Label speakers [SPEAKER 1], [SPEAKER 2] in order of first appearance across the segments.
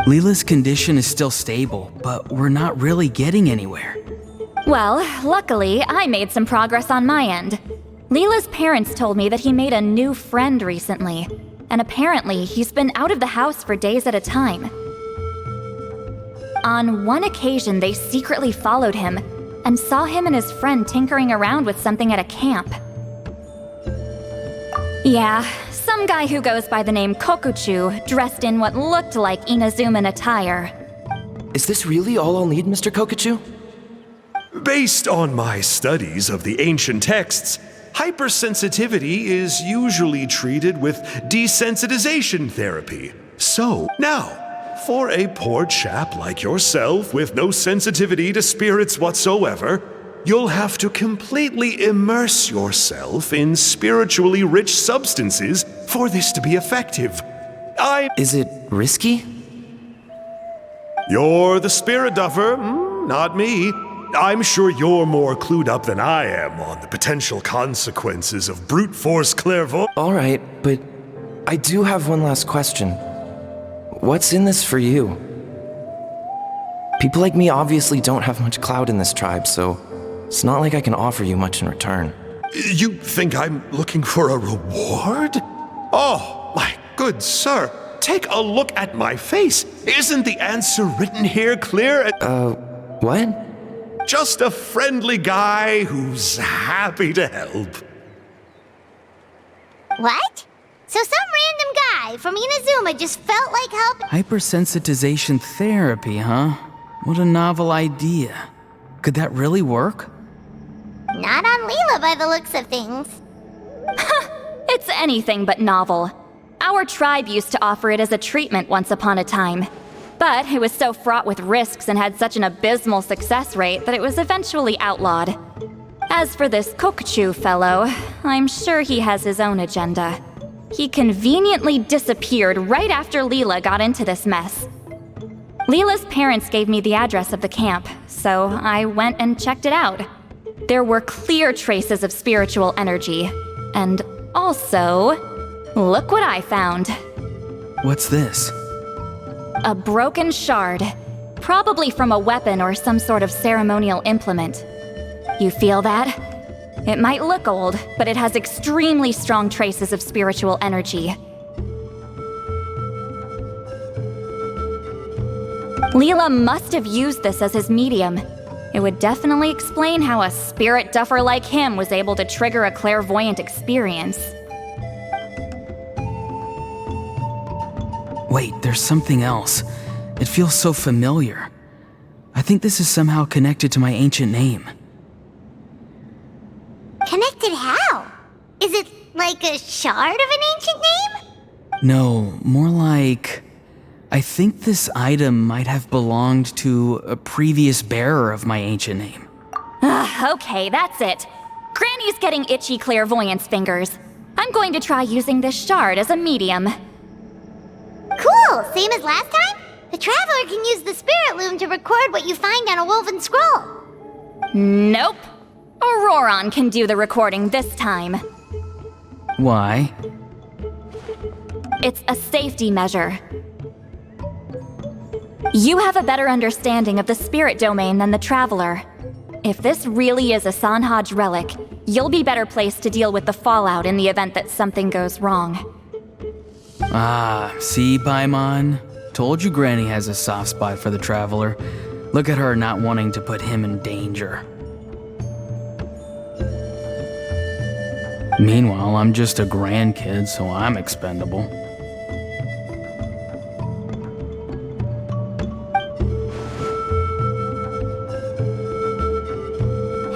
[SPEAKER 1] Leela's condition is still stable, but we're not really getting anywhere.
[SPEAKER 2] Well, luckily, I made some progress on my end. Leela's parents told me that he made a new friend recently, and apparently he's been out of the house for days at a time. On one occasion, they secretly followed him and saw him and his friend tinkering around with something at a camp. Yeah, some guy who goes by the name Kokuchu, dressed in what looked like Inazuman attire.
[SPEAKER 3] Is this really all I'll need, Mr. Kokuchu?
[SPEAKER 4] Based on my studies of the ancient texts, hypersensitivity is usually treated with desensitization therapy. So, now, for a poor chap like yourself with no sensitivity to spirits whatsoever, you'll have to completely immerse yourself in spiritually rich substances for this to be effective.
[SPEAKER 3] Is it risky?
[SPEAKER 4] You're the spirit duffer, not me. I'm sure you're more clued up than I am on the potential consequences of brute force clairvoyance.
[SPEAKER 3] All right, but I do have one last question. What's in this for you? People like me obviously don't have much clout in this tribe, so it's not like I can offer you much in return.
[SPEAKER 4] You think I'm looking for a reward? Oh, my good sir, take a look at my face. Isn't the answer written here clear?
[SPEAKER 3] What?
[SPEAKER 4] Just a friendly guy who's happy to help.
[SPEAKER 5] What? So some random guy from Inazuma just felt like helping?
[SPEAKER 1] Hypersensitization therapy, huh? What a novel idea. Could that really work?
[SPEAKER 5] Not on Leela by the looks of things.
[SPEAKER 2] It's anything but novel. Our tribe used to offer it as a treatment once upon a time. But it was so fraught with risks and had such an abysmal success rate that it was eventually outlawed. As for this Kokuchu fellow, I'm sure he has his own agenda. He conveniently disappeared right after Leela got into this mess. Leela's parents gave me the address of the camp, so I went and checked it out. There were clear traces of spiritual energy. And also, look what I found.
[SPEAKER 1] What's this?
[SPEAKER 2] A broken shard, probably from a weapon or some sort of ceremonial implement. You feel that? It might look old, but it has extremely strong traces of spiritual energy. Leela must have used this as his medium. It would definitely explain how a spirit duffer like him was able to trigger a clairvoyant experience.
[SPEAKER 1] Wait, there's something else. It feels so familiar. I think this is somehow connected to my ancient name.
[SPEAKER 5] Connected how? Is it like a shard of an ancient name?
[SPEAKER 1] No, more like... I think this item might have belonged to a previous bearer of my ancient name.
[SPEAKER 2] Okay, that's it. Granny's getting itchy clairvoyance fingers. I'm going to try using this shard as a medium.
[SPEAKER 5] Cool, same as last time? The Traveler can use the Spirit Loom to record what you find on a woven scroll.
[SPEAKER 2] Nope. Auroron can do the recording this time.
[SPEAKER 1] Why?
[SPEAKER 2] It's a safety measure. You have a better understanding of the spirit domain than the Traveler. If this really is a Sanhaj relic, you'll be better placed to deal with the fallout in the event that something goes wrong.
[SPEAKER 1] Ah, see, Paimon? Told you Granny has a soft spot for the Traveler. Look at her not wanting to put him in danger. Meanwhile, I'm just a grandkid, so I'm expendable.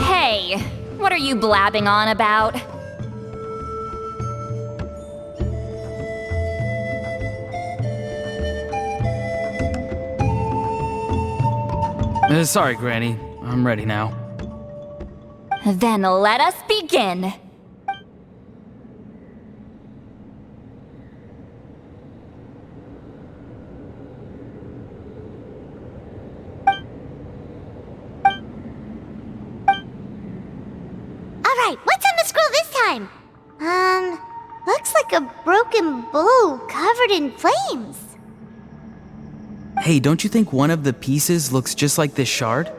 [SPEAKER 2] Hey, what are you blabbing on about?
[SPEAKER 1] Sorry, Granny. I'm ready now.
[SPEAKER 2] Then let us begin.
[SPEAKER 5] Alright, what's on the scroll this time? Looks like a broken bow covered in flames.
[SPEAKER 1] Hey, don't you think one of the pieces looks just like this shard?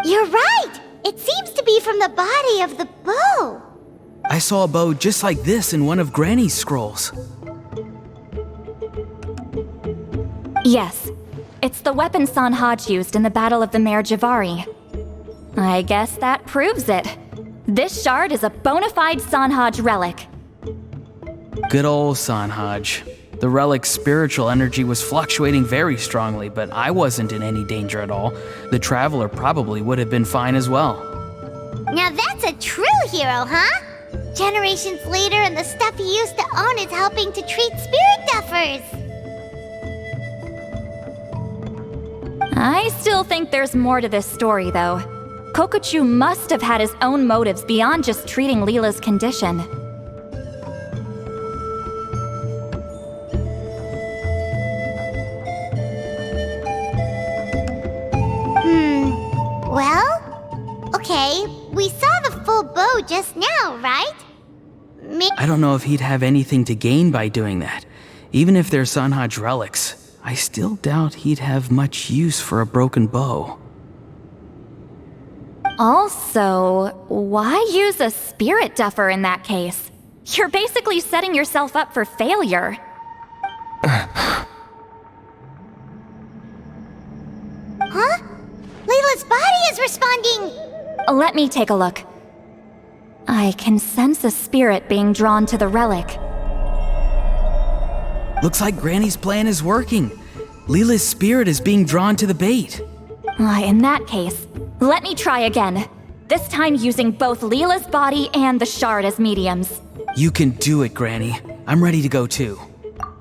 [SPEAKER 5] You're right! It seems to be from the body of the bow.
[SPEAKER 1] I saw a bow just like this in one of Granny's scrolls.
[SPEAKER 2] Yes, it's the weapon Sanhaj used in the Battle of the Mare Javari. I guess that proves it. This shard is a bona fide Sanhaj relic.
[SPEAKER 1] Good old Sanhaj. The relic's spiritual energy was fluctuating very strongly, but I wasn't in any danger at all. The Traveler probably would have been fine as well.
[SPEAKER 5] Now that's a true hero, huh? Generations later and the stuff he used to own is helping to treat spirit duffers.
[SPEAKER 2] I still think there's more to this story, though. Kokochu must have had his own motives beyond just treating Leela's condition.
[SPEAKER 5] Well, okay, we saw the full bow just now, right?
[SPEAKER 1] I don't know if he'd have anything to gain by doing that. Even if they're Sanhaj relics, I still doubt he'd have much use for a broken bow.
[SPEAKER 2] Also, why use a spirit duffer in that case? You're basically setting yourself up for failure.
[SPEAKER 5] Huh? Layla's body is responding!
[SPEAKER 2] Let me take a look. I can sense a spirit being drawn to the relic.
[SPEAKER 1] Looks like Granny's plan is working. Leela's spirit is being drawn to the bait.
[SPEAKER 2] In that case, let me try again. This time using both Leela's body and the shard as mediums.
[SPEAKER 1] You can do it, Granny. I'm ready to go too.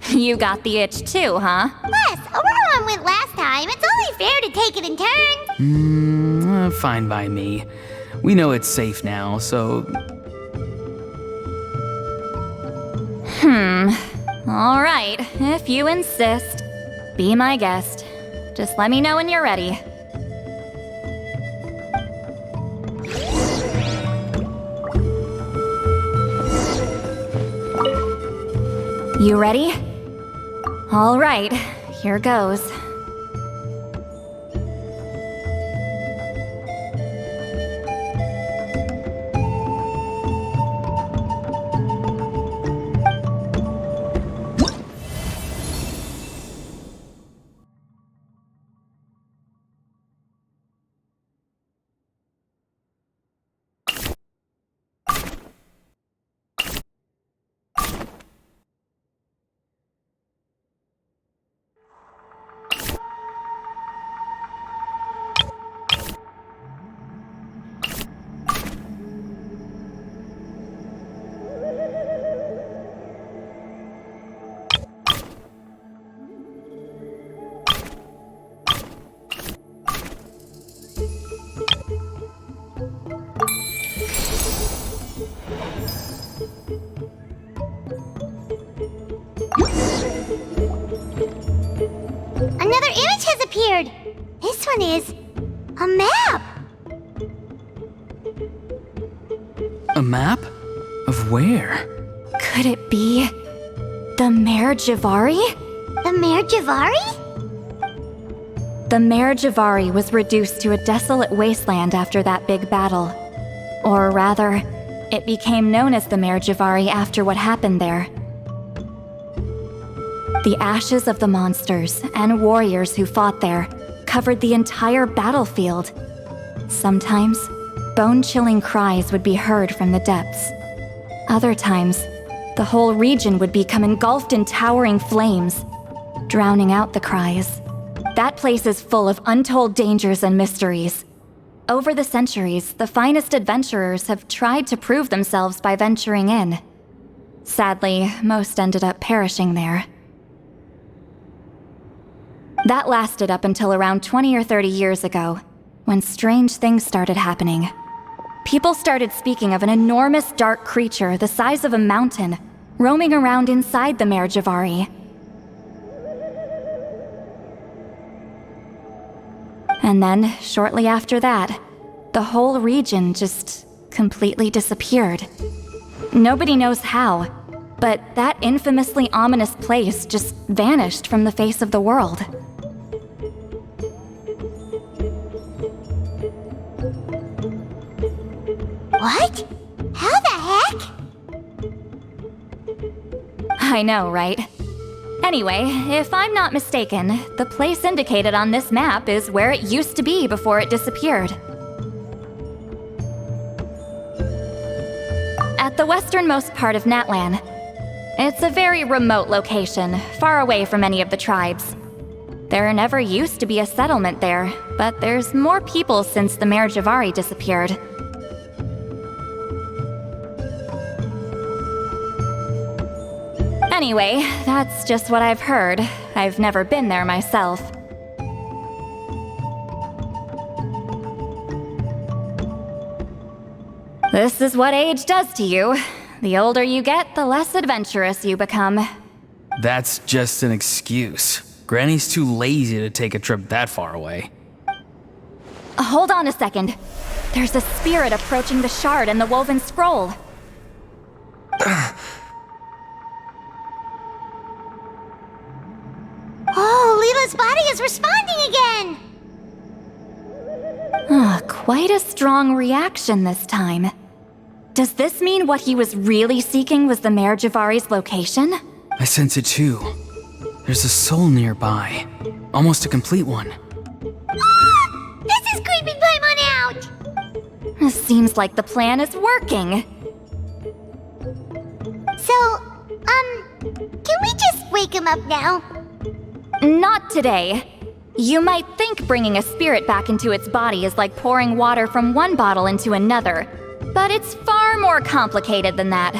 [SPEAKER 2] You got the itch too, huh?
[SPEAKER 5] Plus, Auroran went last time. It's only fair to take it in turns.
[SPEAKER 1] Fine by me. We know it's safe now, so...
[SPEAKER 2] All right, if you insist. Be my guest. Just let me know when you're ready. You ready? All right, here goes.
[SPEAKER 5] Another image has appeared. This one is a map.
[SPEAKER 1] A map? Of where?
[SPEAKER 2] Could it be the Mare Javari?
[SPEAKER 5] The Mare Javari?
[SPEAKER 2] The Mare Javari was reduced to a desolate wasteland after that big battle. Or rather, it became known as the Mare Javari after what happened there. The ashes of the monsters and warriors who fought there covered the entire battlefield. Sometimes, bone-chilling cries would be heard from the depths. Other times, the whole region would become engulfed in towering flames, drowning out the cries. That place is full of untold dangers and mysteries. Over the centuries, the finest adventurers have tried to prove themselves by venturing in. Sadly, most ended up perishing there. That lasted up until around 20 or 30 years ago, when strange things started happening. People started speaking of an enormous dark creature the size of a mountain, roaming around inside the Mare Javari. And then, shortly after that, the whole region just completely disappeared. Nobody knows how. but that infamously ominous place just vanished from the face of the world.
[SPEAKER 5] What? How the heck?
[SPEAKER 2] I know, right? Anyway, if I'm not mistaken, the place indicated on this map is where it used to be before it disappeared. At the westernmost part of Natlan. It's a very remote location, far away from any of the tribes. There never used to be a settlement there, but there's more people since the Mare Javari disappeared. Anyway, that's just what I've heard. I've never been there myself. This is what age does to you. The older you get, the less adventurous you become.
[SPEAKER 1] That's just an excuse. Granny's too lazy to take a trip that far away.
[SPEAKER 2] Hold on a second. There's a spirit approaching the shard and the woven scroll.
[SPEAKER 5] Oh, Leela's body is responding again!
[SPEAKER 2] Quite a strong reaction this time. Does this mean what he was really seeking was the Mare Javari's location?
[SPEAKER 1] I sense it too. There's a soul nearby. Almost a complete one.
[SPEAKER 5] This is creeping Paimon out!
[SPEAKER 2] Seems like the plan is working.
[SPEAKER 5] So, can we just wake him up now?
[SPEAKER 2] Not today. You might think bringing a spirit back into its body is like pouring water from one bottle into another, but it's far more complicated than that.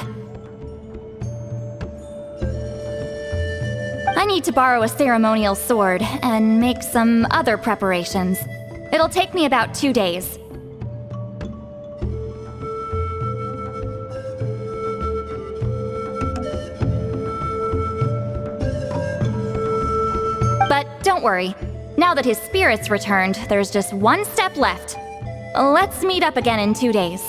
[SPEAKER 2] I need to borrow a ceremonial sword and make some other preparations. It'll take me about 2 days. But don't worry. Now that his spirit's returned, there's just one step left. Let's meet up again in 2 days.